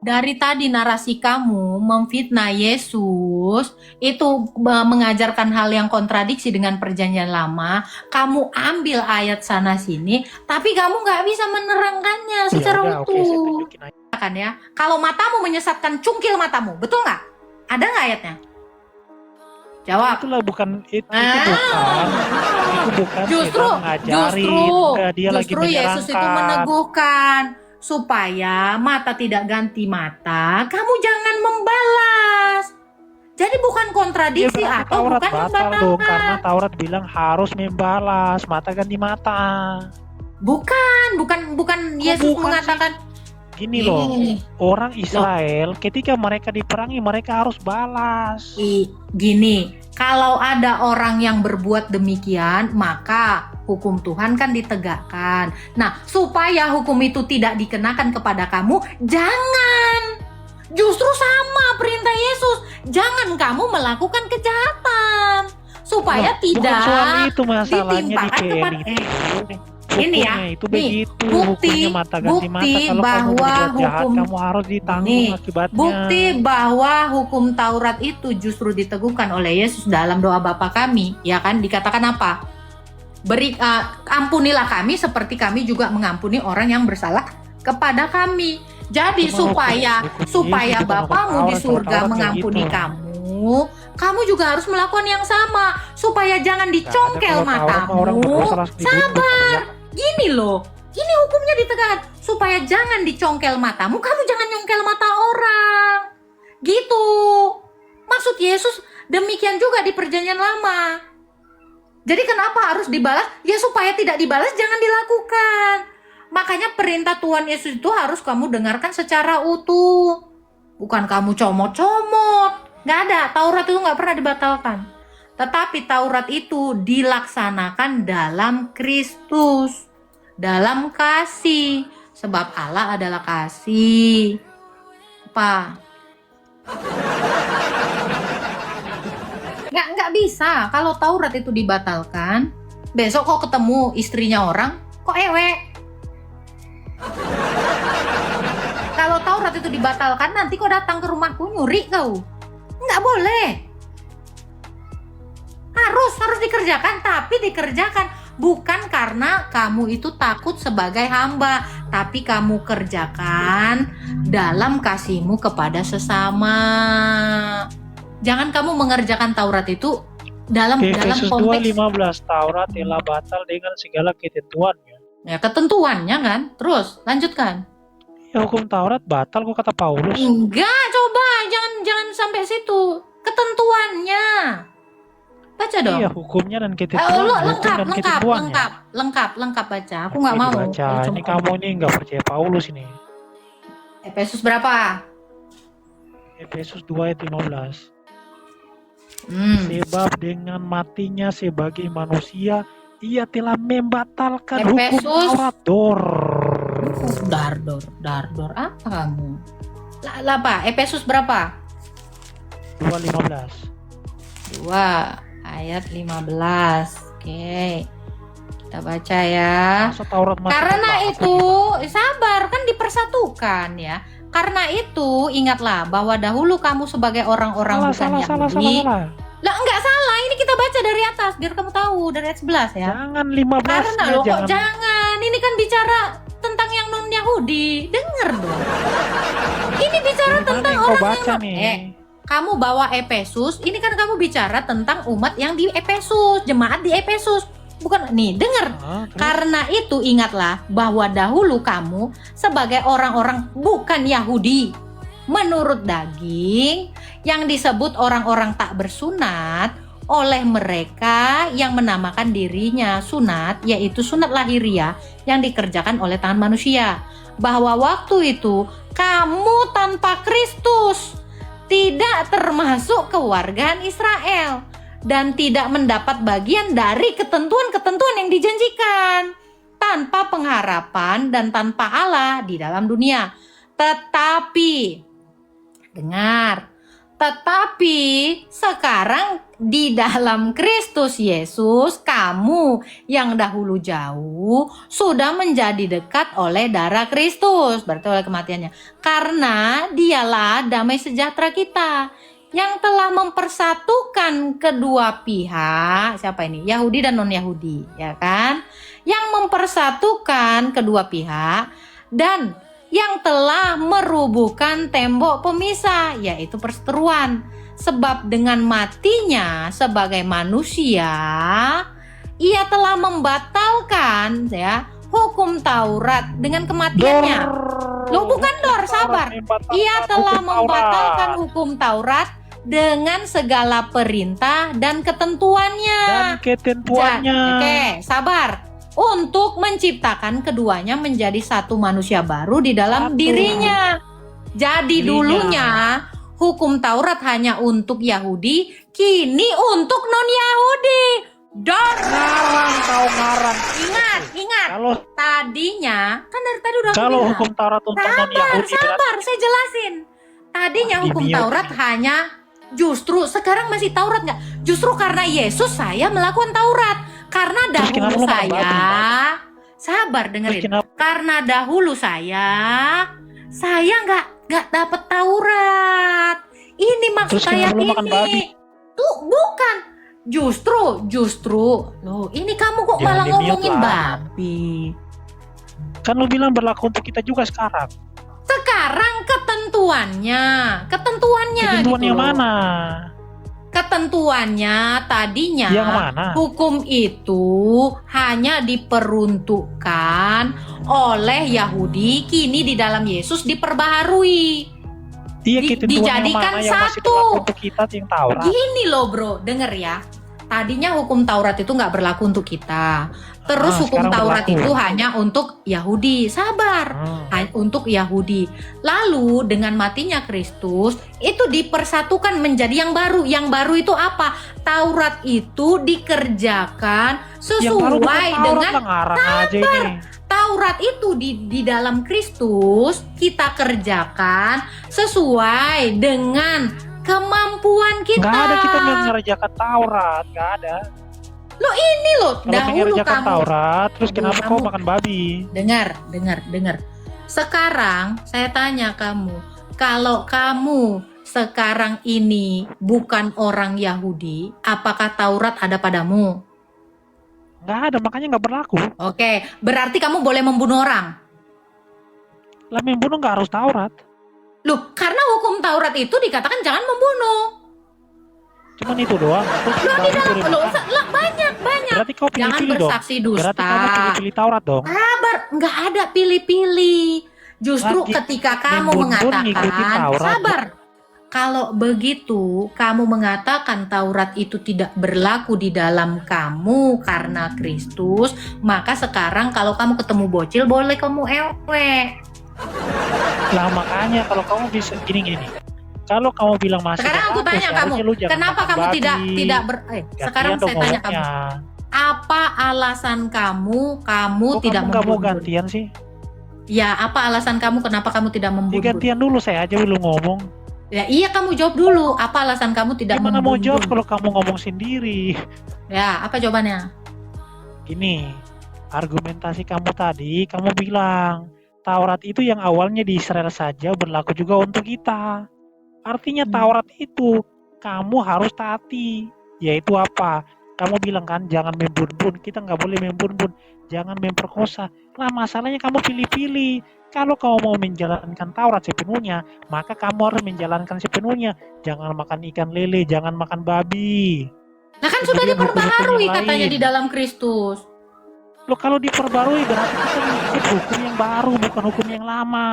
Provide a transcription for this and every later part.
dari tadi narasi kamu memfitnah Yesus, itu mengajarkan hal yang kontradiksi dengan perjanjian lama, kamu ambil ayat sana sini, tapi kamu nggak bisa menerangkannya Ya secara udah, oke, saya utuh. tunjukin aja. Kan ya, kalau matamu menyesatkan, cungkil matamu, betul nggak? Ada nggak ayatnya? Jawab. Itulah bukan itu bukan Justru sedang ngajarin. Enggak, dia lagi Yesus itu menyerangkan. meneguhkan supaya mata tidak ganti mata, kamu jangan membalas. Jadi bukan Dia kontradiksi berarti atau Taurat bukan batal dong, karena membatalkan. Taurat bilang harus membalas mata ganti mata. Bukan Yesus bukan mengatakan Gini loh, Gini. orang Israel ketika mereka diperangi mereka harus balas. Gini, kalau ada orang yang berbuat demikian, maka hukum Tuhan kan ditegakkan. Nah, supaya hukum itu tidak dikenakan kepada kamu, jangan. Justru sama perintah Yesus, jangan kamu melakukan kejahatan. Supaya Bukan soal tidak itu masalahnya di ditimpakan kepada ini ya, itu nih, begitu. Hukumnya mata ganti mata. Kalau kamu bahwa berbuat jahat, hukum kamu harus ditanggung akibatnya. bukti bahwa hukum Taurat itu justru diteguhkan oleh Yesus dalam doa Bapa kami, ya kan? Dikatakan apa? Ampunilah kami seperti kami juga mengampuni orang yang bersalah kepada kami. Jadi supaya Bapamu di surga mengampuni kamu juga harus melakukan yang sama, supaya jangan dicongkel matamu. Sabar, gini loh, ini hukumnya ditegakkan supaya jangan dicongkel matamu, kamu jangan nyongkel mata orang. Gitu. Maksud Yesus demikian juga di perjanjian lama. Jadi kenapa harus dibalas? Ya supaya tidak dibalas, jangan dilakukan. Makanya perintah Tuhan Yesus itu harus kamu dengarkan secara utuh. Bukan kamu comot-comot. Nggak ada, Taurat itu nggak pernah dibatalkan. Tetapi Taurat itu dilaksanakan dalam Kristus, dalam kasih. Sebab Allah adalah kasih. Apa? Nggak bisa. Kalau Taurat itu dibatalkan, besok kok ketemu istrinya orang, kok ewek. Kalau Taurat itu dibatalkan, nanti kok datang ke rumahku nyuri kau. Nggak boleh. Harus dikerjakan, tapi dikerjakan bukan karena kamu itu takut sebagai hamba, tapi kamu kerjakan dalam kasihmu kepada sesama. Jangan kamu mengerjakan Taurat itu dalam Efesus konteks 2:15, Taurat telah batal dengan segala ketentuannya. Ya, ketentuannya kan. Terus lanjutkan. Ya, hukum Taurat batal kok kata Paulus. Enggak, coba jangan sampai situ. Ketentuannya. Baca dong. Iya, hukumnya dan ketentuannya. Lengkap baca. Aku nggak mau. Baca. Ini kamu ini nggak percaya Paulus ini. Efesus berapa? Efesus 2:15. Sebab dengan matinya sebagai manusia ia telah membatalkan hukum Taurat. Dardor apa kamu? Lah apa? Efesus berapa? 2:15. 2 ayat 15. Oke. Kita baca ya. Karena itu, sabar, kan dipersatukan ya. Karena itu, ingatlah bahwa dahulu kamu sebagai orang-orang bukan Yahudi. Lah enggak salah, ini kita baca dari atas biar kamu tahu dari ayat 11 ya. Jangan 15. Karena loh kok jangan. Ini kan bicara tentang yang non Yahudi. Dengar dong. Ini bicara tentang orang yang kamu bawa Efesus, ini kan kamu bicara tentang umat yang di Efesus, jemaat di Efesus. Bukan nih, dengar. Karena itu ingatlah bahwa dahulu kamu sebagai orang-orang bukan Yahudi menurut daging yang disebut orang-orang tak bersunat oleh mereka yang menamakan dirinya sunat, yaitu sunat lahiriah yang dikerjakan oleh tangan manusia. Bahwa waktu itu kamu tanpa Kristus tidak termasuk kewargaan Israel dan tidak mendapat bagian dari ketentuan-ketentuan yang dijanjikan, tanpa pengharapan dan tanpa Allah di dalam dunia. Tetapi dengar, Tetapi sekarang di dalam Kristus Yesus, kamu yang dahulu jauh sudah menjadi dekat oleh darah Kristus, berarti oleh kematiannya. Karena dialah damai sejahtera kita yang telah mempersatukan kedua pihak. Siapa ini? Yahudi dan non-Yahudi, ya kan? Yang mempersatukan kedua pihak dan yang telah merubuhkan tembok pemisah, yaitu perseteruan. Sebab dengan matinya sebagai manusia, ia telah membatalkan ya hukum Taurat dengan kematiannya. Loh, bukan Dor, sabar. Ia telah membatalkan hukum Taurat dengan segala perintah dan ketentuannya. Oke, sabar. Untuk menciptakan keduanya menjadi satu manusia baru di dalam dirinya. Jadi dulunya hukum Taurat hanya untuk Yahudi, kini untuk non-Yahudi. Dan ngarang. Ingat. Kalau tadinya kan dari tadi udah kalau bilang. hukum Taurat untuk non-Yahudi Sabar, saya jelasin. Tadinya hukum Taurat hanya justru sekarang masih Taurat nggak? Justru karena Yesus saya melakukan Taurat. Karena dahulu sabar dengerin. Karena dahulu saya nggak dapet Taurat. Ini maksud saya ini. Tuh bukan. Justru. Loh, ini kamu kok malah ngomongin babi. Kan lu bilang berlaku untuk kita juga sekarang. Sekarang ketentuannya gitu yang mana? Ketentuannya tadinya yang mana? Hukum itu hanya diperuntukkan oleh Yahudi, kini di dalam Yesus diperbaharui. Dijadikan satu. Untuk kita yang Taurat. Gini loh bro, denger ya. Tadinya hukum Taurat itu nggak berlaku untuk kita. Terus hukum Taurat itu hanya untuk Yahudi. Sabar, untuk Yahudi. Lalu dengan matinya Kristus itu dipersatukan menjadi yang baru. Yang baru itu apa? Taurat itu dikerjakan sesuai dengan Taurat itu di dalam Kristus kita kerjakan sesuai dengan kemampuan kita. Nggak ada kita mengerjakan Taurat, nggak ada. Lo ini loh, dahulu kamu Taurat, terus kenapa kau makan babi? Dengar. Sekarang saya tanya kamu, kalau kamu sekarang ini bukan orang Yahudi, apakah Taurat ada padamu? Nggak ada, makanya nggak berlaku. Oke, berarti kamu boleh membunuh orang? Lah membunuh nggak harus Taurat. Loh, karena hukum Taurat itu dikatakan jangan membunuh. Cuman itu doang. Banyak. Berarti kau jangan bersaksi dong. dusta. Berarti kamu pilih-pilih Taurat dong. Sabar, nggak ada pilih-pilih. Justru ketika kamu mengatakan, sabar. Kalau begitu, kamu mengatakan Taurat itu tidak berlaku di dalam kamu karena Kristus, maka sekarang kalau kamu ketemu bocil, boleh kamu ewe. Lah makanya kalau kamu bisa gini. Kalau kamu bilang masih sekarang aku tanya kamu, kenapa kamu tidak sekarang saya tanya kamu, apa alasan kamu tidak membunuh? Kamu gantian sih? Ya, apa alasan kamu kenapa kamu tidak membunuh? Gantian dulu, saya aja belum ngomong. Ya iya, kamu jawab dulu. Apa alasan kamu tidak membunuh? Gimana mau jawab kalau kamu ngomong sendiri? Ya, apa jawabannya? Gini, argumentasi kamu tadi, kamu bilang Taurat itu yang awalnya di Israel saja berlaku juga untuk kita. Artinya Taurat itu kamu harus taati. Yaitu apa? Kamu bilang kan jangan membun-bun. Kita nggak boleh membun-bun. Jangan memperkosa. Lah masalahnya kamu pilih-pilih. Kalau kamu mau menjalankan Taurat sepenuhnya, maka kamu harus menjalankan sepenuhnya. Jangan makan ikan lele, jangan makan babi. Nah kan sudah diperbaharui katanya di dalam Kristus. Loh kalau diperbarui berarti kita mengikut hukum yang baru, bukan hukum yang lama.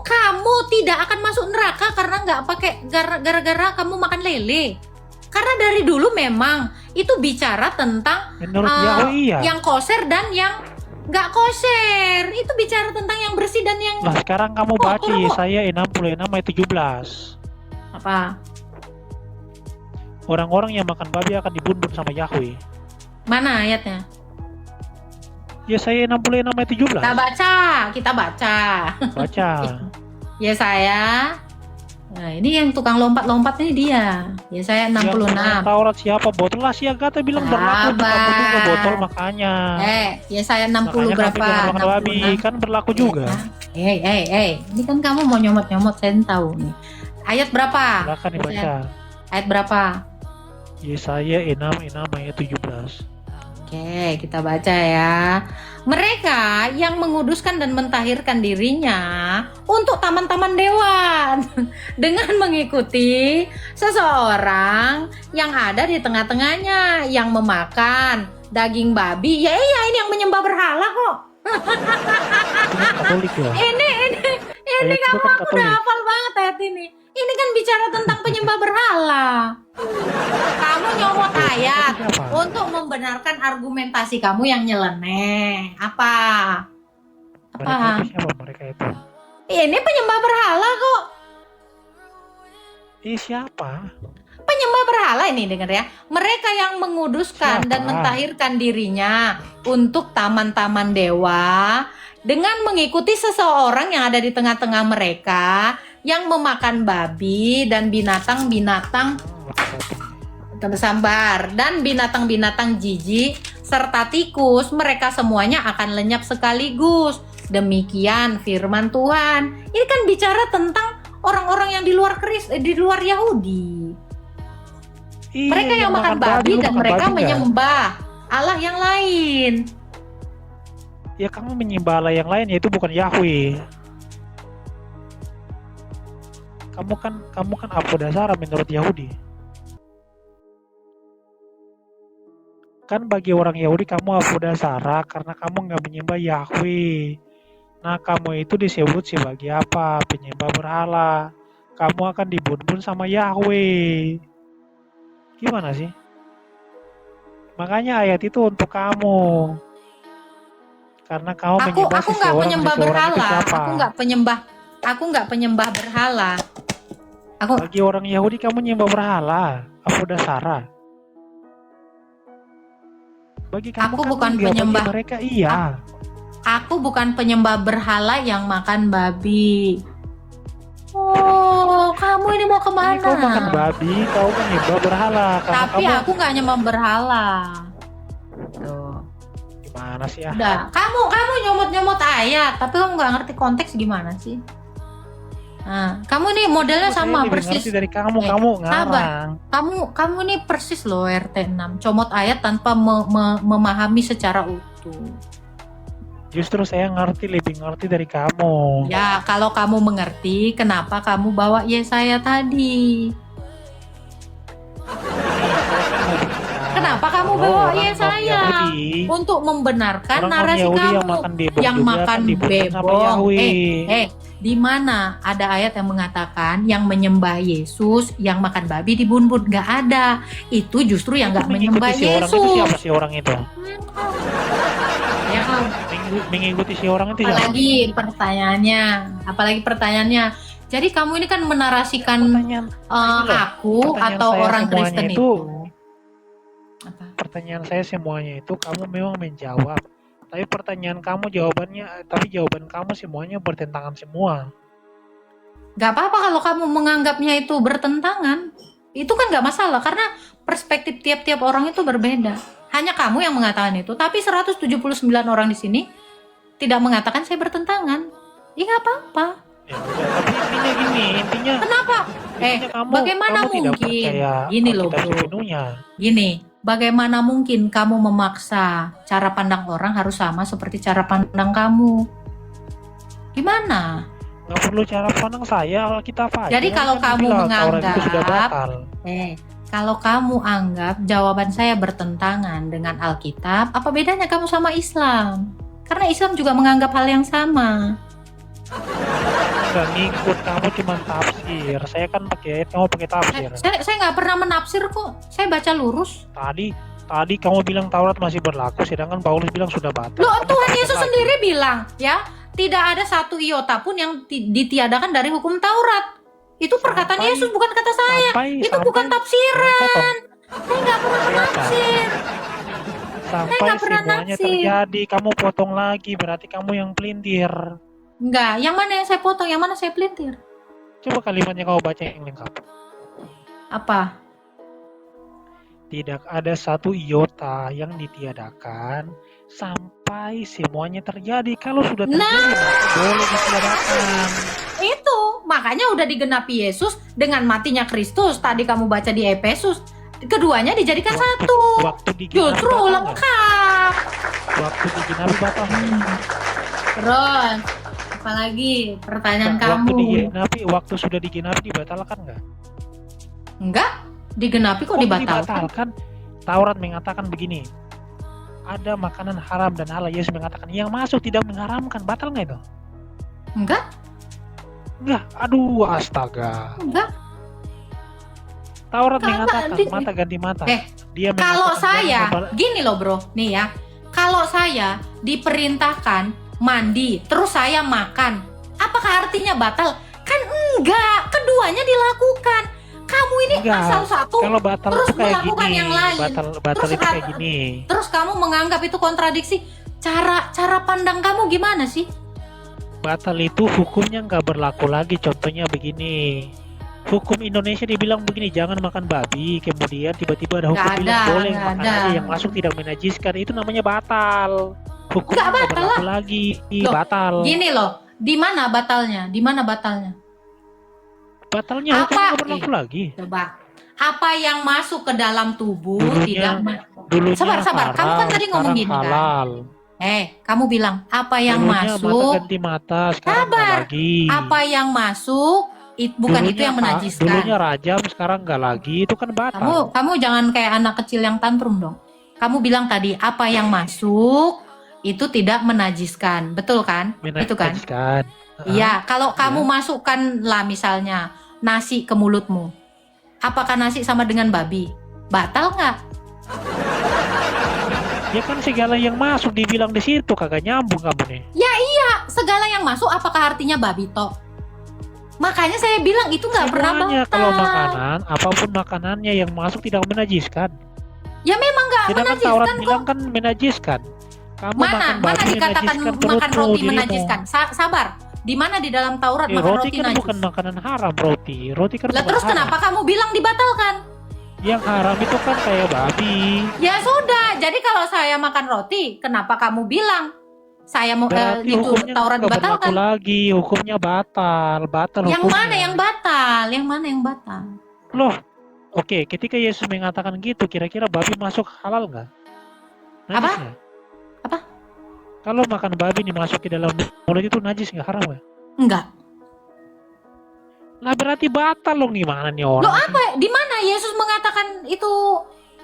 Kamu tidak akan masuk neraka karena nggak pakai gara-gara kamu makan lele. Karena dari dulu memang itu bicara tentang yang koser dan yang nggak koser. Itu bicara tentang yang bersih dan yang. Nah sekarang kamu baca Yesaya 66 ayat 17. Apa? Orang-orang yang makan babi akan dibunuh sama Yahweh. Mana ayatnya? Yesaya 66 ayat 17. Kita baca. Baca. Yesaya Nah, ini yang tukang lompat-lompat ini dia. Yesaya Yang 66. Taurat siapa? Botol lah si Agatha bilang berlaku untuk kamu juga botol Sabar. makanya. Yesaya 60 Makanya kamu berapa? jangan makan babi, 66. kan berlaku juga. Ini kan kamu mau nyomot-nyomot, saya tahu nih. Ayat berapa? Silakan dibaca. Ayat berapa? Yesaya 6 ayat 17. Oke, kita baca ya. Mereka yang menguduskan dan mentahirkan dirinya untuk taman-taman dewan dengan mengikuti seseorang yang ada di tengah-tengahnya yang memakan daging babi. Ya iya, ini yang menyembah berhala kok. Itu kan Katolik ya. Ini Ayat itu kamu kan udah Katolik. hafal banget ayat ini. Ini kan bicara tentang penyembah berhala. Kamu nyomot ayat Siapa? untuk membenarkan argumentasi kamu yang nyeleneh. Apa? Mereka itu siapa mereka itu? Ini penyembah berhala kok. Siapa? Penyembah berhala ini, dengar ya. Mereka yang menguduskan Siapa? dan mentahirkan dirinya untuk taman-taman dewa dengan mengikuti seseorang yang ada di tengah-tengah mereka yang memakan babi dan binatang-binatang sambar dan binatang-binatang jijik serta tikus. Mereka semuanya akan lenyap sekaligus. Demikian firman Tuhan. Ini kan bicara tentang orang-orang yang di luar Yahudi. Mereka yang makan babi dan mereka menyembah Allah yang lain. Ya kamu menyembah Allah yang lain, yaitu bukan Yahweh. Kamu kan Apodasara menurut Yahudi. Kan bagi orang Yahudi kamu Apodasara karena kamu nggak menyembah Yahweh. Nah kamu itu disebut sebagai apa? Penyembah berhala. Kamu akan dibun-bun sama Yahweh. Gimana sih? Makanya ayat itu untuk kamu. Karena kamu menyembah Aku nggak penyembah berhala. siapa? Aku nggak penyembah berhala. Bagi orang Yahudi kamu menyembah berhala. Apodasara. Bagi kamu Aku kan bukan enggak, penyembah. bagi mereka iya. Aku bukan penyembah berhala yang makan babi. Oh, kamu ini mau kemana? Kau makan babi, kau menyembah berhala. Tapi aku nggak nyembah berhala. Tuh. Gimana sih ya? Udah, kamu nyomot-nyomot ayat, tapi kamu nggak ngerti konteks gimana sih? Nah, kamu nih modelnya sama persis. Ngerti dari kamu ngarang. Kamu nih persis loh RT 6, comot ayat tanpa memahami secara utuh. Justru saya lebih ngerti dari kamu. Ya, kalau kamu mengerti, kenapa kamu bawa Yesaya tadi? Kenapa kamu bawa Yesaya? Untuk membenarkan narasi kamu yang makan bebong. Di mana ada ayat yang mengatakan yang menyembah Yesus, yang makan babi dibun-bun? Gak ada. Itu justru yang gak menyembah Yesus. Itu siapa sih orang itu? Ya, mengikuti si orang itu apalagi pertanyaannya. Jadi kamu ini kan menarasikan aku atau orang Kristen itu. Pertanyaan saya semuanya itu kamu memang menjawab. Tapi jawaban kamu semuanya bertentangan semua. Gak apa-apa kalau kamu menganggapnya itu bertentangan. Itu kan gak masalah karena perspektif tiap-tiap orang itu berbeda. Hanya kamu yang mengatakan itu, tapi 179 orang di sini tidak mengatakan saya bertentangan. Ya nggak apa-apa. Ya, tapi intinya kenapa? Bagaimana mungkin? Gini loh bro. Gini, bagaimana mungkin kamu memaksa cara pandang orang harus sama seperti cara pandang kamu? Gimana? Nggak perlu cara pandang saya, Alkitab aja. Jadi kalau kamu menganggap sudah batal. Kalau kamu anggap jawaban saya bertentangan dengan Alkitab, apa bedanya kamu sama Islam? Karena Islam juga menganggap hal yang sama. Nggak ngikut, kamu cuma tafsir. Saya kan pakai ayat, kamu pakai tafsir. Saya nggak pernah menafsir kok. Saya baca lurus. Tadi kamu bilang Taurat masih berlaku, sedangkan Paulus bilang sudah batal. Loh, Tuhan Yesus sendiri bilang, ya, tidak ada satu iota pun yang ditiadakan dari hukum Taurat. Itu perkataan Yesus, bukan kata saya. Itu bukan tafsiran. Saya nggak pernah menafsir. Sampai semuanya terjadi, kamu potong lagi, berarti kamu yang pelintir. Enggak, yang mana yang saya potong, yang mana saya pelintir? Coba kalimatnya kau baca yang lengkap. Apa? Tidak ada satu iota yang ditiadakan sampai semuanya terjadi. Kalau sudah terjadi, maka boleh ditiadakan. Itu makanya udah digenapi Yesus dengan matinya Kristus. Tadi kamu baca di Efesus, keduanya dijadikan satu. Waktu digenapi Justru batal nggak? lengkap. Waktu digenapi batal. Terus, apalagi pertanyaan kamu? Waktu sudah digenapi dibatalkan nggak? Enggak, digenapi kok dibatalkan. Taurat mengatakan begini. Ada makanan haram dan halal. Yesus mengatakan yang masuk tidak mengharamkan. Batal nggak itu? Enggak, Aduh, astaga. enggak. Taurat Karena mengatakan mata ganti mata. Dia Kalau mengatakan saya, jangan gini loh bro, nih ya. Kalau saya diperintahkan mandi, terus saya makan, apakah artinya batal? Kan enggak, keduanya dilakukan. Kamu ini Enggak. asal satu, Kalau batal terus itu kayak melakukan gini. yang lain. Batal Terus itu kayak gini. Terus kamu menganggap itu kontradiksi. Cara pandang kamu gimana sih? Batal itu hukumnya nggak berlaku lagi. Contohnya begini. Hukum Indonesia dibilang begini, jangan makan babi. Kemudian tiba-tiba ada hukum Nggak bilang ada, boleh nggak makan ada. aja yang masuk tidak menajiskan. Itu namanya batal. Hukumnya Nggak nggak batal berlaku lagi. Loh, Batal. Gini loh, di mana batalnya? Di mana batalnya? Batalnya hukumnya Apa? nggak berlaku lagi. Coba. Apa yang masuk ke dalam tubuh Dulunya tidak Sabar. Kamu kan tadi ngomong gini kan. halal. Kamu bilang apa yang Dulunya mata masuk? ganti mata, sekarang nggak Sabar. lagi. Apa yang masuk? Bukan itu yang menajiskan. Dulunya rajam, sekarang nggak lagi. Itu kan batal. Kamu jangan kayak anak kecil yang tantrum dong. Kamu bilang tadi apa yang masuk itu tidak menajiskan, betul kan? Itu kan? Menajiskan. Iya. Kalau kamu masukkan lah misalnya nasi ke mulutmu, apakah nasi sama dengan babi? Batal nggak? Ya kan segala yang masuk dibilang di situ, kagak nyambung kamu nih. Ya iya, segala yang masuk apakah artinya babi toh? Makanya saya bilang itu nggak pernah Semuanya batal. kalau makanan, apapun makanannya yang masuk tidak menajiskan. Ya memang nggak Sedangkan Taurat menajiskan kok. bilang kan menajiskan. Kamu makan Mana babi dikatakan menajiskan makan perutmu, roti dirimu. menajiskan? Sabar. Di mana di dalam Taurat makan Roti roti kan najis? bukan makanan haram, roti. Roti kan Lah bukan terus haram. kenapa kamu bilang dibatalkan? Yang haram itu kan kayak babi. Ya sudah. Jadi kalau saya makan roti, kenapa kamu bilang saya mau Berarti itu hukumnya Taurat nggak berlaku dibatalkan? lagi, hukumnya batal Yang hukumnya. mana yang batal? Yang mana yang batal? Loh, oke, ketika Yesus mengatakan gitu, kira-kira babi masuk halal nggak? Najis Apa? nggak? Apa? Kalau makan babi dimasuki ke dalam mulut itu najis nggak, haram nggak? Enggak. Lah berarti batal loh, gimana nih orang? Loh apa? Di mana Yesus mengatakan itu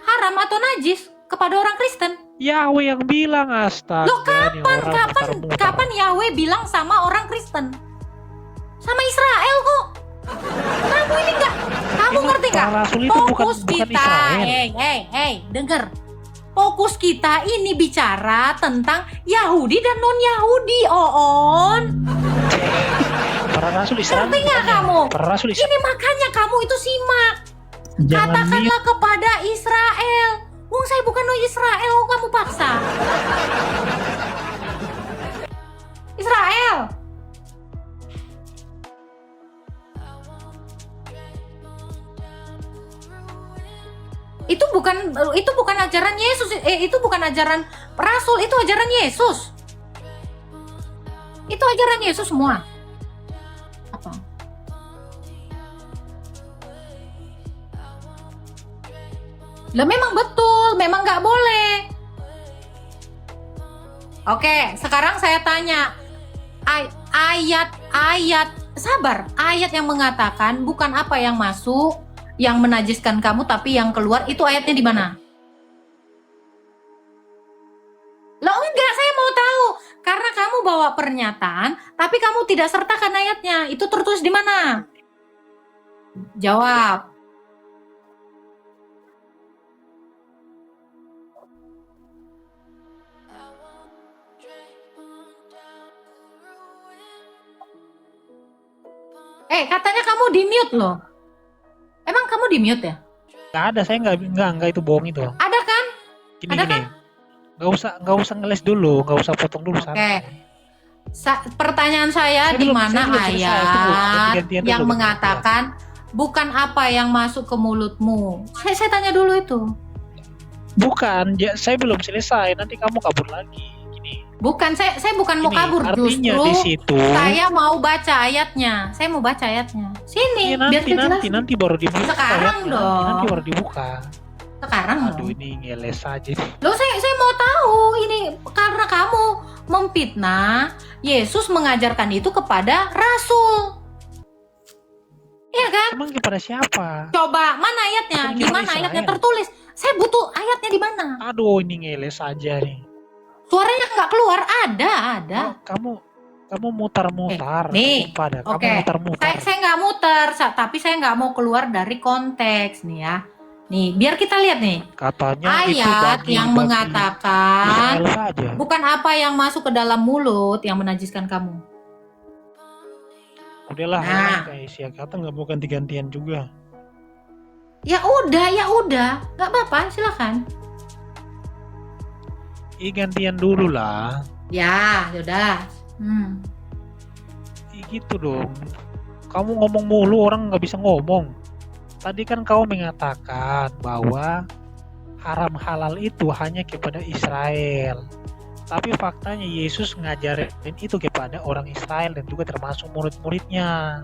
haram atau najis kepada orang Kristen? Yahweh yang bilang, astaga. Loh kapan Yahweh bilang sama orang Kristen? Sama Israel kok. Kamu ini enggak, kamu ngerti nggak? Para rasul itu Fokus bukan kita, Israel. denger. Fokus kita ini bicara tentang Yahudi dan non Yahudi, Oon. Para rasul Israel. Ngerti nggak kamu? Para rasul Israel. Ini makanya kamu itu simak. Katakanlah kepada Israel. Wong saya bukan non Israel, kok kamu paksa. Israel. Itu bukan ajaran Yesus, itu bukan ajaran Rasul, itu ajaran Yesus. Itu ajaran Yesus semua. Apa? Lah memang betul, memang nggak boleh. Oke, sekarang saya tanya, ayat yang mengatakan bukan apa yang masuk yang menajiskan kamu tapi yang keluar, itu ayatnya di mana? Loh enggak, saya mau tahu. Karena kamu bawa pernyataan tapi kamu tidak sertakan ayatnya. Itu tertulis di mana? Jawab. Katanya kamu di mute loh. Emang kamu di mute ya? Nggak ada, saya nggak itu bohong itu. Ada kan? Gini. Nggak usah ngeles dulu, nggak usah potong dulu. Oke. Pertanyaan saya, di mana ayat yang mengatakan bukan apa yang masuk ke mulutmu? Saya tanya dulu itu. Bukan, saya belum selesai. Nanti kamu kabur lagi. Gini. Bukan, saya bukan mau kabur, artinya justru di situ, saya mau baca ayatnya. Saya mau baca ayatnya. Sini, ya, nanti baru dibuka. Sekarang dong. Nanti baru dibuka. Sekarang. Aduh, ini ngeles aja. Loh, saya mau tahu ini karena kamu memfitnah Yesus mengajarkan itu kepada rasul. Iya kan? Emang kepada siapa? Coba, mana ayatnya? Di mana ayatnya tertulis? Saya butuh ayatnya di mana? Aduh, ini ngeles aja nih. Suaranya nggak keluar. Ada. Kamu mutar-mutar. Nih, kamu mutar-mutar. Saya nggak muter, tapi saya nggak mau keluar dari konteks nih ya. Nih, biar kita lihat nih. Katanya ayat itu yang mengatakan saja. bukan apa yang masuk ke dalam mulut yang menajiskan kamu. Udahlah, kayak Isia kata nggak mau ganti-gantian juga. Ya udah, nggak apa-apa, silakan. Gantian dulu lah. Ya, udah. Gitu dong. Kamu ngomong mulu, orang nggak bisa ngomong. Tadi kan kau mengatakan bahwa haram halal itu hanya kepada Israel. Tapi faktanya Yesus ngajarin itu kepada orang Israel dan juga termasuk murid-muridnya.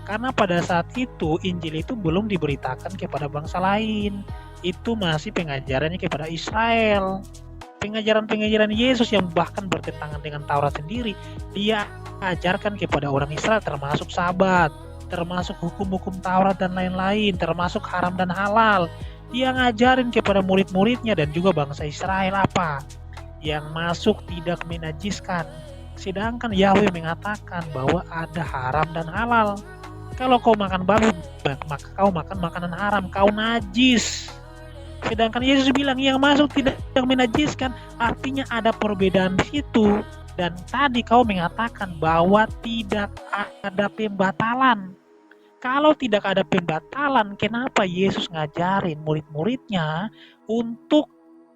Karena pada saat itu Injil itu belum diberitakan kepada bangsa lain. Itu masih pengajarannya kepada Israel. Pengajaran-pengajaran Yesus yang bahkan bertentangan dengan Taurat sendiri, dia ajarkan kepada orang Israel termasuk Sabat, termasuk hukum-hukum Taurat dan lain-lain, termasuk haram dan halal. Dia ngajarin kepada murid-muridnya dan juga bangsa Israel apa? Yang masuk tidak menajiskan. Sedangkan Yahweh mengatakan bahwa ada haram dan halal. Kalau kau makan babi, maka kau makan makanan haram, kau najis. Sedangkan Yesus bilang yang masuk tidak menajiskan, artinya ada perbedaan di situ. Dan tadi kau mengatakan bahwa tidak ada pembatalan. Kalau tidak ada pembatalan, kenapa Yesus ngajarin murid-muridnya untuk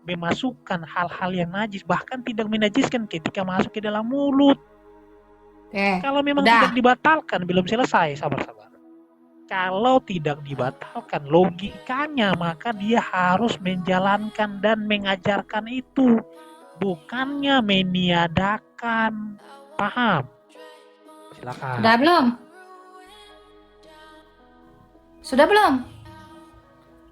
memasukkan hal-hal yang najis, bahkan tidak menajiskan ketika masuk ke dalam mulut? Kalau memang tidak dibatalkan, belum selesai, sabar-sabar. Kalau tidak dibatalkan logikanya, maka dia harus menjalankan dan mengajarkan itu, bukannya meniadakan. Paham? Silakan. Sudah belum?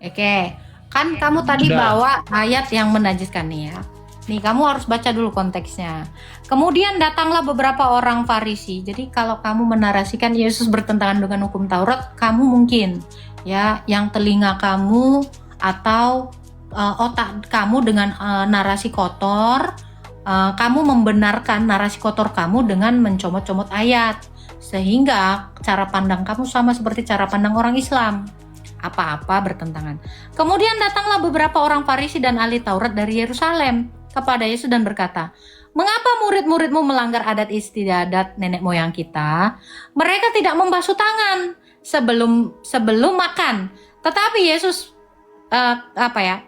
Oke, kan kamu tadi bawa ayat yang menajiskan nih ya. Nih, kamu harus baca dulu konteksnya. Kemudian datanglah beberapa orang Farisi. Jadi kalau kamu menarasikan Yesus bertentangan dengan hukum Taurat, kamu mungkin ya yang telinga kamu atau otak kamu dengan narasi kotor, kamu membenarkan narasi kotor kamu dengan mencomot-comot ayat. Sehingga cara pandang kamu sama seperti cara pandang orang Islam. Apa-apa bertentangan. Kemudian datanglah beberapa orang Farisi dan ahli Taurat dari Yerusalem kepada Yesus dan berkata, "Mengapa murid-muridmu melanggar adat istiadat nenek moyang kita? Mereka tidak membasuh tangan sebelum makan." Tetapi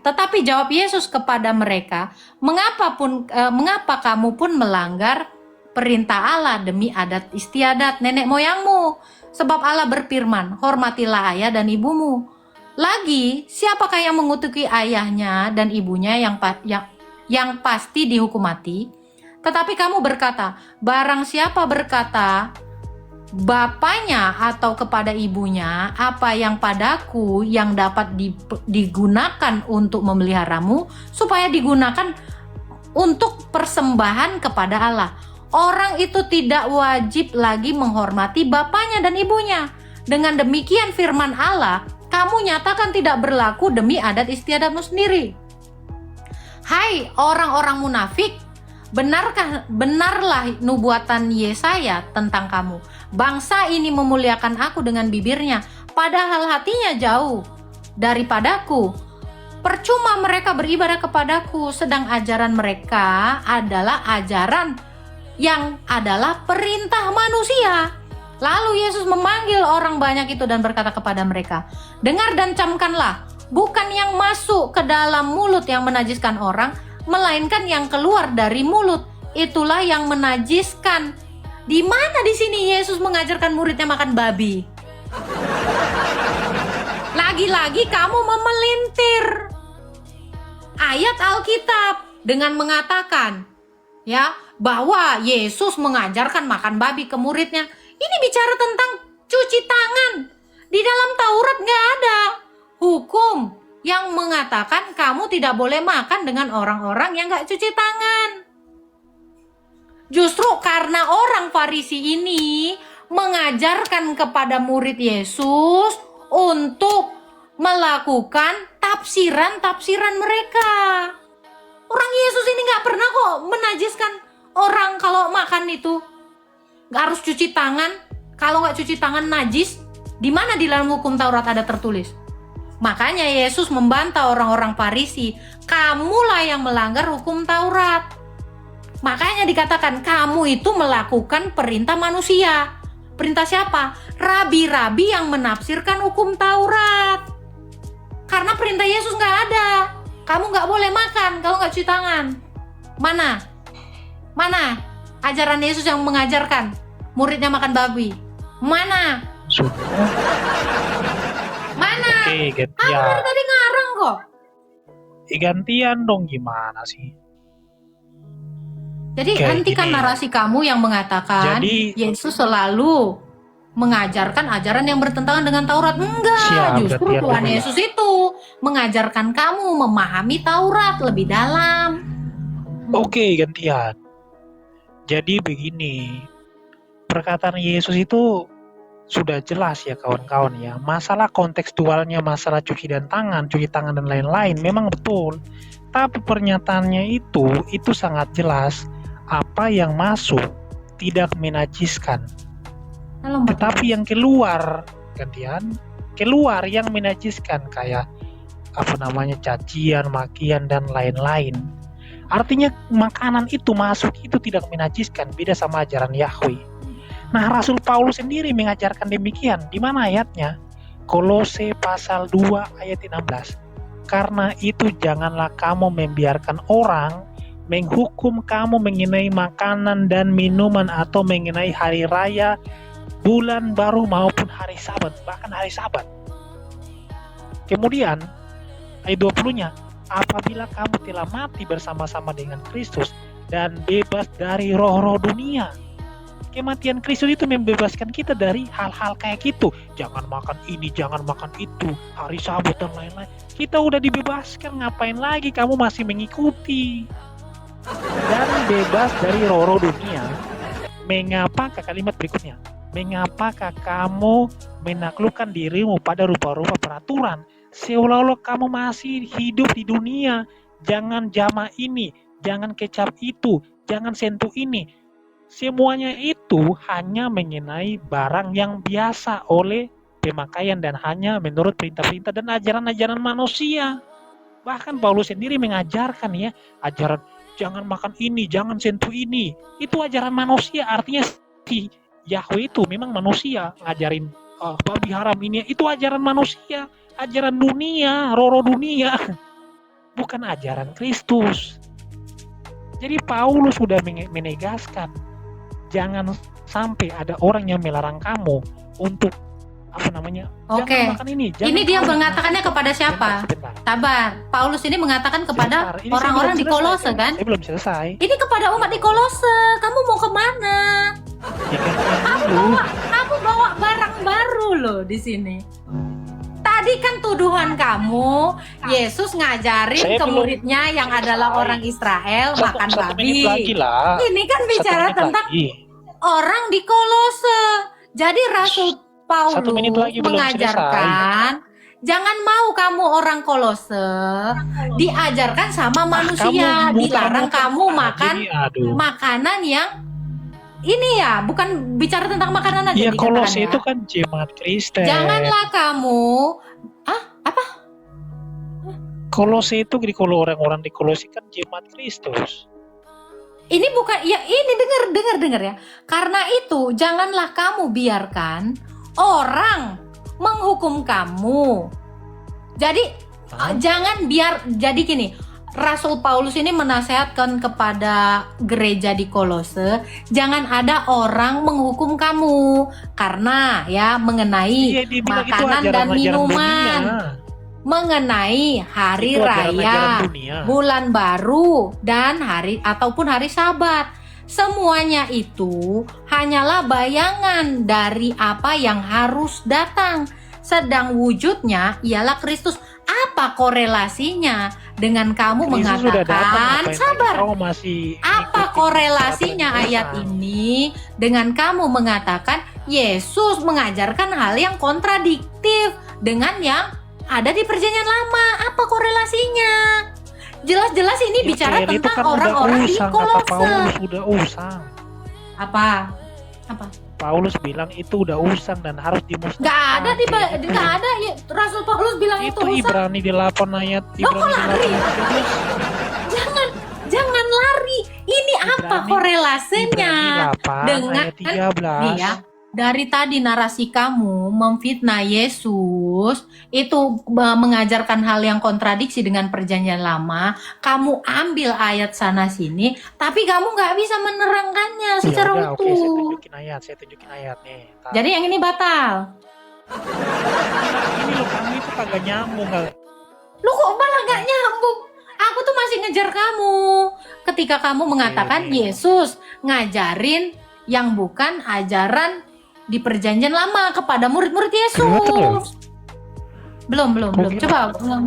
Tetapi jawab Yesus kepada mereka, "Mengapa kamu pun melanggar perintah Allah demi adat istiadat nenek moyangmu? Sebab Allah berfirman, hormatilah ayah dan ibumu. Lagi, siapakah yang mengutuki ayahnya dan ibunya yang pasti dihukum mati? Tetapi kamu berkata, barang siapa berkata bapaknya atau kepada ibunya, apa yang padaku yang dapat digunakan untuk memeliharamu, supaya digunakan untuk persembahan kepada Allah. Orang itu tidak wajib lagi menghormati bapaknya dan ibunya. Dengan demikian firman Allah, kamu nyatakan tidak berlaku demi adat istiadatmu sendiri. Hai orang-orang munafik, benarlah nubuatan Yesaya tentang kamu. Bangsa ini memuliakan aku dengan bibirnya, padahal hatinya jauh daripadaku. Percuma mereka beribadah kepadaku, sedang ajaran mereka adalah ajaran yang adalah perintah manusia. Lalu Yesus memanggil orang banyak itu dan berkata kepada mereka, dengar dan camkanlah, bukan yang masuk ke dalam mulut yang menajiskan orang, melainkan yang keluar dari mulut, itulah yang menajiskan. Di mana di sini Yesus mengajarkan muridnya makan babi? Lagi-lagi kamu memelintir ayat Alkitab dengan mengatakan ya bahwa Yesus mengajarkan makan babi ke muridnya. Ini bicara tentang cuci tangan. Di dalam Taurat nggak ada hukum yang mengatakan kamu tidak boleh makan dengan orang-orang yang nggak cuci tangan. Justru karena orang Farisi ini mengajarkan kepada murid Yesus untuk melakukan tafsiran-tafsiran mereka. Orang Yesus ini nggak pernah kok menajiskan orang kalau makan itu. Nggak harus cuci tangan. Kalau nggak cuci tangan najis. Di mana di dalam hukum Taurat ada tertulis? Makanya Yesus membantah orang-orang Farisi. Kamulah yang melanggar hukum Taurat. Makanya dikatakan kamu itu melakukan perintah manusia. Perintah siapa? Rabi-rabi yang menafsirkan hukum Taurat. Karena perintah Yesus nggak ada. Kamu nggak boleh makan kalau nggak cuci tangan. Mana? Mana ajaran Yesus yang mengajarkan muridnya makan babi? Mana? Mana? Oke, Aku gantian. dari tadi ngarang kok. Gantian dong, gimana sih? Jadi Kayak hentikan gini. narasi kamu yang mengatakan Jadi- Yesus selalu mengajarkan ajaran yang bertentangan dengan Taurat. Enggak, Siap, justru gantian Tuhan dulu ya. Yesus itu mengajarkan kamu memahami Taurat lebih dalam. Oke, gantian. Jadi begini, perkataan Yesus itu sudah jelas ya kawan-kawan ya. Masalah kontekstualnya, masalah cuci tangan dan lain-lain memang betul. Tapi pernyataannya itu sangat jelas. Apa yang masuk tidak menajiskan. Tetapi yang keluar, gantian, keluar yang menajiskan kayak cacian, makian dan lain-lain. Artinya makanan itu masuk itu tidak menajiskan, beda sama ajaran Yahweh. Nah, Rasul Paulus sendiri mengajarkan demikian. Di mana ayatnya? Kolose pasal 2 ayat 16. Karena itu janganlah kamu membiarkan orang menghukum kamu mengenai makanan dan minuman atau mengenai hari raya, bulan baru maupun hari Sabat, bahkan hari Sabat. Kemudian ayat 20-nya, apabila kamu telah mati bersama-sama dengan Kristus dan bebas dari roh-roh dunia. Kematian Kristus itu membebaskan kita dari hal-hal kayak gitu. Jangan makan ini, jangan makan itu, hari Sabat dan lain-lain. Kita udah dibebaskan, ngapain lagi kamu masih mengikuti? Dan bebas dari roh-roh dunia. Mengapakah kalimat berikutnya? Mengapakah kamu menaklukkan dirimu pada rupa-rupa peraturan? Seolah-olah kamu masih hidup di dunia. Jangan jama ini, jangan kecap itu, jangan sentuh ini. Semuanya itu hanya mengenai barang yang biasa oleh pemakaian dan hanya menurut perintah-perintah dan ajaran-ajaran manusia. Bahkan Paulus sendiri mengajarkan ya, ajaran jangan makan ini, jangan sentuh ini. Itu ajaran manusia, artinya si Yahweh itu memang manusia ngajarin babi haram ini, itu ajaran manusia, ajaran dunia, roh-roh dunia, bukan ajaran Kristus. Jadi Paulus sudah menegaskan, jangan sampai ada orang yang melarang kamu untuk Oke. jangan makan ini. Ini dia mengatakannya kepada siapa? Sebentar. Sabar. Paulus ini mengatakan kepada Sebentar, ini orang-orang saya di belum Kolose selesai, kan? Saya belum selesai. Ini kepada umat di Kolose. Kamu mau kemana? Kamu bawa barang baru loh di sini. Tadi kan tuduhan kamu, Yesus ngajarin Saya ke belum muridnya yang adalah selesai. orang Israel makan Satu babi. menit lagi lah. Ini kan bicara 1 menit tentang lagi. orang di Kolose. Jadi Rasul Paulus 1 menit lagi belum mengajarkan, jangan mau kamu orang Kolose diajarkan sama manusia, dilarang kamu makan makanan yang ini ya, bukan bicara tentang makanan aja Iya, dikatakan Kolose ya. itu kan jemaat Kristen. Janganlah kamu Kolose itu kalau orang-orang di Kolose kan jemaat Kristus. ini bukan ya, ini dengar ya. Karena itu janganlah kamu biarkan orang menghukum kamu. Jadi jangan biar jadi gini, Rasul Paulus ini menasehatkan kepada gereja di Kolose, jangan ada orang menghukum kamu karena ya mengenai Iya, dia bilang itu makanan dan ajaran-ajaran minuman, dunia. mengenai hari Itu ajaran-ajaran raya, dunia. bulan baru dan hari ataupun hari Sabat. Semuanya itu hanyalah bayangan dari apa yang harus datang. Sedang wujudnya ialah Kristus. Apa korelasinya dengan kamu Yesus sudah datang, mengatakan ngapain sabar? lagi kau masih Apa ngikutin korelasinya peraturan ayat Musa? ini dengan kamu mengatakan Yesus mengajarkan hal yang kontradiktif dengan yang ada di Perjanjian Lama? Apa korelasinya? Jelas-jelas ini Ya, bicara Kelly, itu tentang kan udah orang-orang di usang, kata Kolose. Paulus udah usang. Apa? Apa? Paulus bilang itu udah usang dan harus dimusnahkan. Nggak ada di Kayak gitu. nggak ada ya, Rasul Paulus bilang itu Itu usang. Ibrani 8 ayat Lo kok Ibrani 8 lari? ayat 13. Jangan lari. Ini apa Ibrani- korelasinya Ibrani 8 dengan ayat 13. nih ya? Dari tadi narasi kamu memfitnah Yesus itu mengajarkan hal yang kontradiksi dengan Perjanjian Lama. Kamu ambil ayat sana sini, tapi kamu nggak bisa menerangkannya secara Ya udah, oke, saya utuh. tunjukin ayat nih. Ntar. Jadi yang ini batal. Ini loh, kamu itu kagak nyambung kali. Lu kok malah nggak nyambung? Aku tuh masih ngejar kamu. Ketika kamu mengatakan Oke. Yesus ngajarin yang bukan ajaran di Perjanjian Lama kepada murid-murid Yesus. Belum. Oke. Coba belum.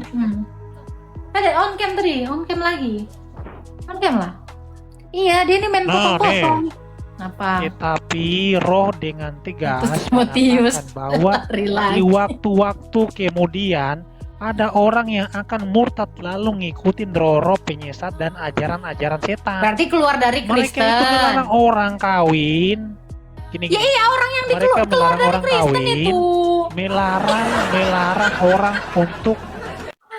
Ada on cam tadi, on cam lagi. On cam lah. Iya, dia ini main Nah, potong-potong. Apa? Tetapi roh dengan tegas Terus Timotius. mengatakan bahwa Relax. di waktu-waktu kemudian ada orang yang akan murtad lalu ngikutin roh-roh penyesat dan ajaran-ajaran setan. Berarti keluar dari Mereka itu melarang Kristen. orang kawin. Gini, Ya iya, orang yang mereka keluar melarang dari orang Kristen kawin, itu. melarang orang untuk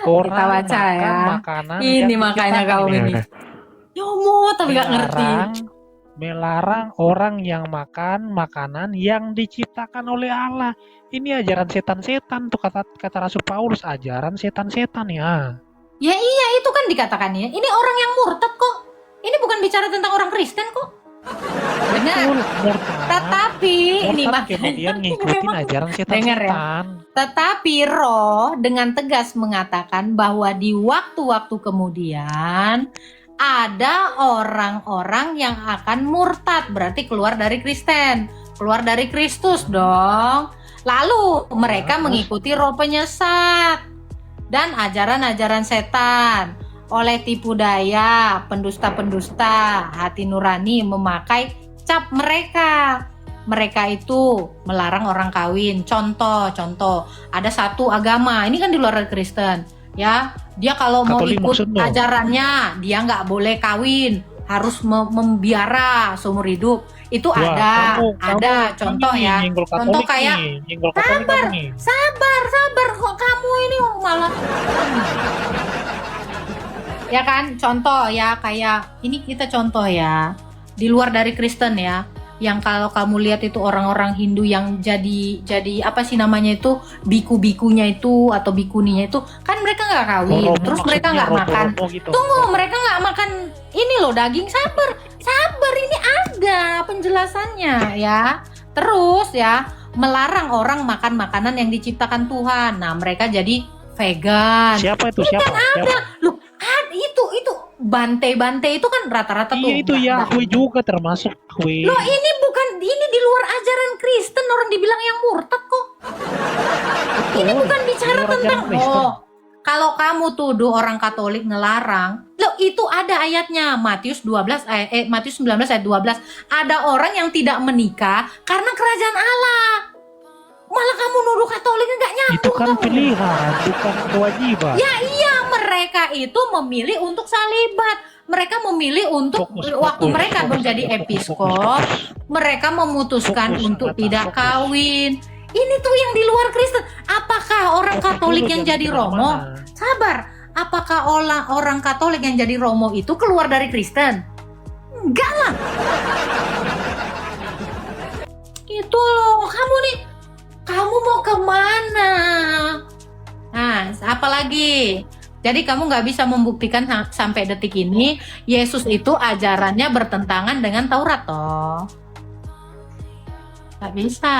orang baca makan ya. makanan Ini yang makanya diciptakan kau ini. Nyomo tapi nggak ngerti. melarang orang yang makan makanan yang diciptakan oleh Allah. Ini ajaran setan-setan tuh, kata Rasul Paulus, ajaran setan-setan ya. Ya iya, itu kan dikatakannya. Ini orang yang murtad kok. Ini bukan bicara tentang orang Kristen kok. Benar. Betul, murtad. Tetapi ini Murtad makanya kemudian ngikutin memang- ajaran Dengar ya. setan-setan. Tetapi roh dengan tegas mengatakan bahwa di waktu-waktu kemudian ada orang-orang yang akan murtad, berarti keluar dari Kristen, keluar dari Kristus dong. Lalu mereka mengikuti roh penyesat dan ajaran-ajaran setan. Oleh tipu daya, pendusta-pendusta, hati nurani memakai cap mereka. Mereka itu melarang orang kawin. Contoh, ada satu agama, ini kan di luar dari Kristen, ya. Dia kalau mau Katolik ikut maksudnya? ajarannya, dia nggak boleh kawin, harus membiara seumur hidup. Itu Wah, ada contoh ini ya. nyenggol Contoh Katolik kayak nih, nyenggol Katolik kamu nih. sabar kok kamu ini malah ya kan, contoh ya, kayak ini kita contoh ya di luar dari Kristen ya, yang kalau kamu lihat itu orang-orang Hindu yang jadi apa sih namanya itu, biku-bikunya itu atau bikuninya itu kan mereka nggak kawin, Romo, terus mereka maksudnya nggak makan. romo gitu. Tunggu, mereka nggak makan ini loh, daging. Sabar, ini ada penjelasannya ya. Terus ya, melarang orang makan makanan yang diciptakan Tuhan. Nah, mereka jadi vegan. Siapa itu? Siapa? Loh, itu bante itu kan rata-rata tuh. Iya, itu Yahweh juga termasuk Yahweh. Loh, ini di luar ajaran Kristen, orang dibilang yang murtad kok. Ini bukan bicara Di luar ajaran tentang Kristen. kalau kamu tuduh orang Katolik ngelarang, loh itu ada ayatnya, Matius 19 ayat 12. Ada orang yang tidak menikah karena kerajaan Allah. Malah kamu nuduh Katolik nggak nyambung. Itu kan kamu. pilihan, bukan kewajiban. Ya iya, mereka itu memilih untuk salibat. Mereka memilih untuk waktu mereka menjadi episkop, mereka memutuskan Fokus, untuk Nata, tidak fokus. kawin. Ini tuh yang di luar Kristen. Apakah orang Fokus Katolik dulu, yang jangan jadi kemana-mana. romo? Sabar. Apakah orang Katolik yang jadi romo itu keluar dari Kristen? Enggak lah. Itu loh, kamu mau kemana? Nah, apa lagi? Jadi kamu nggak bisa membuktikan sampai detik ini Yesus itu ajarannya bertentangan dengan Taurat toh. Nggak bisa.